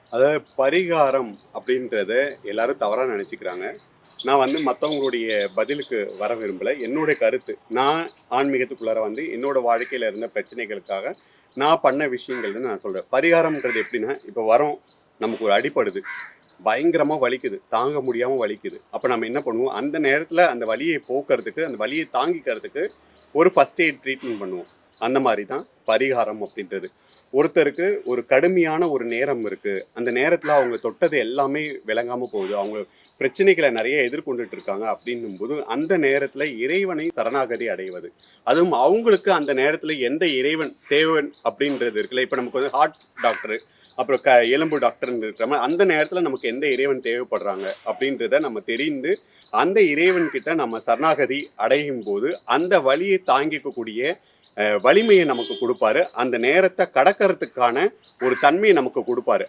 அதாவது பரிகாரம் அப்படின்றத எல்லாரும் தவறா நினைச்சுக்கிறாங்க. நான் வந்து மத்தவங்களுடைய பதிலுக்கு வர விரும்பல. என்னுடைய கருத்து. நான் ஆன்மீகத்துக்குள்ளார வந்து என்னோட வாழ்க்கையில இருந்த பிரச்சனைகளுக்காக நான் பண்ண விஷயங்கள்னு நான் சொல்றேன். பரிகாரம்ன்றது எப்படின்னா, இப்ப வரோம், நமக்கு ஒரு அடிபடுது. பயங்கரமா வலிக்குது. தாங்க முடியாம வலிக்குது. அப்ப நம்ம என்ன பண்ணுவோம், அந்த நேரத்துல அந்த வலியை போக்குறதுக்கு, அந்த வலியை தாங்கிக்கிறதுக்கு ஒரு ஃபர்ஸ்ட் எய்ட் ட்ரீட்மெண்ட் பண்ணுவோம். அந்த மாரி தான் பரிகாரம் அப்படின்றது. ஒருத்தருக்கு ஒரு கடுமையான ஒரு நேரம் இருக்கு. அந்த நேரத்துல அவங்க தொட்டது எல்லாமே விளங்காம போகுது. அவங்க பிரச்சனைகள நெறைய எதிர்கொண்டுட்டு இருக்காங்க அப்படின்னும்போது, அந்த நேரத்துல இறைவனை சரணாகதி அடைவது. அதுவும் அவங்களுக்கு அந்த நேரத்துல எந்த இறைவன் தேவன் அப்படின்றது இருக்குல்ல. இப்ப நமக்கு வந்து ஹார்ட் டாக்டரு, அப்புறம் எலும்பு டாக்டர்ன்னு இருக்கிற மாரி, அந்த நேரத்துல நமக்கு எந்த இறைவன் தேவைப்படுறாங்க அப்படின்றத நம்ம தெரிந்து, அந்த இறைவன் கிட்ட நம்ம சரணாகதி அடையும்போது, அந்த வலியை தாங்கிக்கக்கூடிய வலிமையை நமக்கு குடுப்பாரு. அந்த நேரத்த கடக்கறதுக்கான ஒரு தன்மைய நமக்கு குடுப்பாரு.